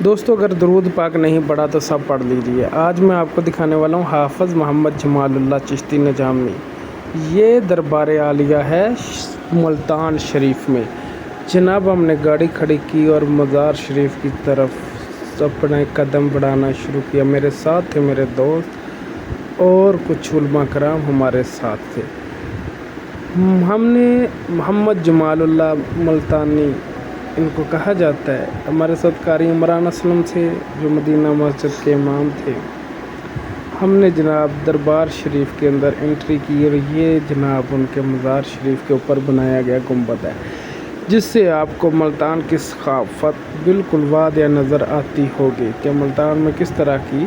دوستو اگر درود پاک نہیں پڑھا تو سب پڑھ لیجئے۔ آج میں آپ کو دکھانے والا ہوں حافظ محمد جمال اللہ چشتی نجامی۔ یہ دربار عالیہ ہے ملتان شریف میں۔ جناب ہم نے گاڑی کھڑی کی اور مزار شریف کی طرف اپنے قدم بڑھانا شروع کیا۔ میرے ساتھ تھے میرے دوست اور کچھ علماء کرام ہمارے ساتھ تھے۔ ہم نے محمد جمال اللہ ملتانی ان کو کہا جاتا ہے۔ ہمارے ساتھ قاری عمران اسلم تھے جو مدینہ مسجد کے امام تھے۔ ہم نے جناب دربار شریف کے اندر انٹری کی اور یہ جناب ان کے مزار شریف کے اوپر بنایا گیا گنبد ہے، جس سے آپ کو ملتان کی ثقافت بالکل واضح نظر آتی ہوگی کہ ملتان میں کس طرح کی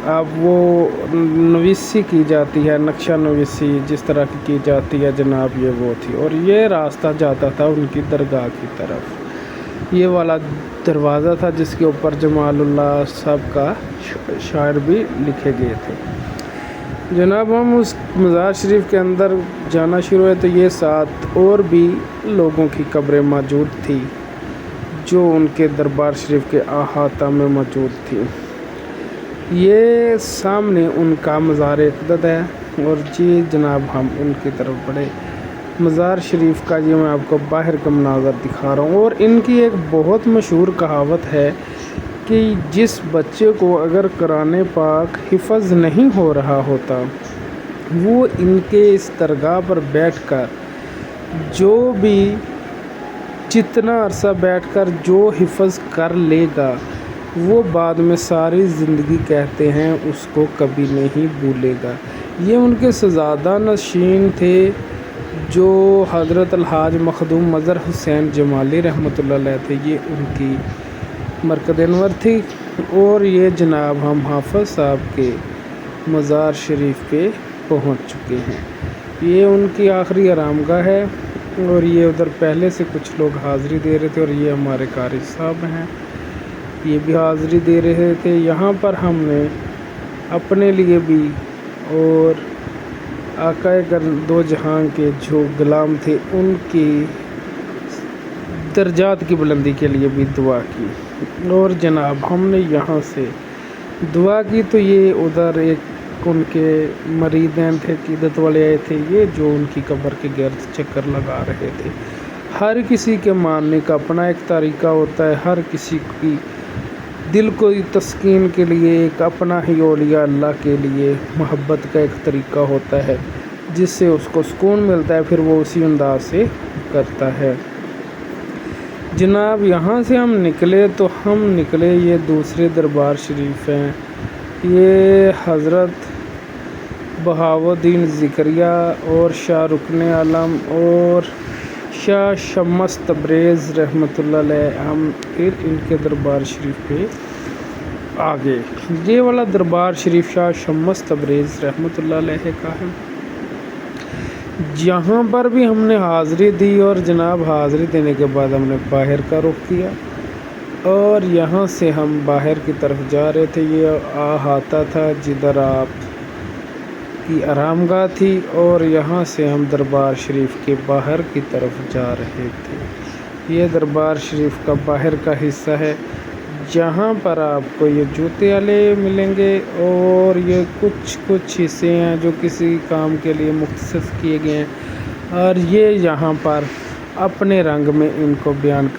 اب وہ نویسی کی جاتی ہے، نقشہ نویسی جس طرح کی جاتی ہے جناب یہ وہ تھی۔ اور یہ راستہ جاتا تھا ان کی درگاہ کی طرف۔ یہ والا دروازہ تھا جس کے اوپر جمال اللہ صاحب کا شاعر بھی لکھے گئے تھے۔ جناب ہم اس مزار شریف کے اندر جانا شروع ہوئے تو یہ ساتھ اور بھی لوگوں کی قبریں موجود تھی جو ان کے دربار شریف کے احاطہ میں موجود تھی۔ یہ سامنے ان کا مزار اقدس ہے اور جی جناب ہم ان کی طرف بڑھے۔ مزار شریف کا یہ میں آپ کو باہر کا مناظر دکھا رہا ہوں۔ اور ان کی ایک بہت مشہور کہاوت ہے کہ جس بچے کو اگر قرآن پاک حفظ نہیں ہو رہا ہوتا وہ ان کے اس درگاہ پر بیٹھ کر جو بھی جتنا عرصہ بیٹھ کر جو حفظ کر لے گا وہ بعد میں ساری زندگی کہتے ہیں اس کو کبھی نہیں بھولے گا۔ یہ ان کے شہزادہ نشین تھے جو حضرت الحاج مخدوم مظہر حسین جمالی رحمۃ اللہ علیہ تھے۔ یہ ان کی مرکز انور تھی۔ اور یہ جناب ہم حافظ صاحب کے مزار شریف پہ پہنچ چکے ہیں۔ یہ ان کی آخری آرام گاہ ہے اور یہ ادھر پہلے سے کچھ لوگ حاضری دے رہے تھے اور یہ ہمارے قاری صاحب ہیں، یہ بھی حاضری دے رہے تھے۔ یہاں پر ہم نے اپنے لیے بھی اور آقا دو جہاں کے جو غلام تھے ان کی درجات کی بلندی کے لیے بھی دعا کی۔ اور جناب ہم نے یہاں سے دعا کی تو یہ ادھر ایک ان کے مریدین تھے، عقیدت والے آئے تھے، یہ جو ان کی قبر کے گرد چکر لگا رہے تھے۔ ہر کسی کے ماننے کا اپنا ایک طریقہ ہوتا ہے، ہر کسی کی دل کو تسکین کے لیے ایک اپنا ہی اولیاء اللہ کے لیے محبت کا ایک طریقہ ہوتا ہے جس سے اس کو سکون ملتا ہے، پھر وہ اسی انداز سے کرتا ہے۔ جناب یہاں سے ہم نکلے تو ہم نکلے یہ دوسرے دربار شریف ہیں۔ یہ حضرت بہاؤالدین ذکریہ اور شاہ رکن عالم اور شاہ شمس تبریز رحمۃ اللہ علیہ ہم پھر ان کے دربار شریف پہ آگے۔ یہ والا دربار شریف شاہ شمس تبریز رحمۃ اللہ علیہ کا ہے۔ یہاں پر بھی ہم نے حاضری دی اور جناب حاضری دینے کے بعد ہم نے باہر کا رخ کیا اور یہاں سے ہم باہر کی طرف جا رہے تھے۔ یہ احاطہ تھا جدھر آپ کی آرام گاہ تھی اور یہاں سے ہم دربار شریف کے باہر کی طرف جا رہے تھے۔ یہ دربار شریف کا باہر کا حصہ ہے جہاں پر آپ کو یہ جوتے والے ملیں گے اور یہ کچھ حصے ہیں جو کسی کام کے لیے مختص کیے گئے ہیں اور یہ یہاں پر اپنے رنگ میں ان کو بیان کر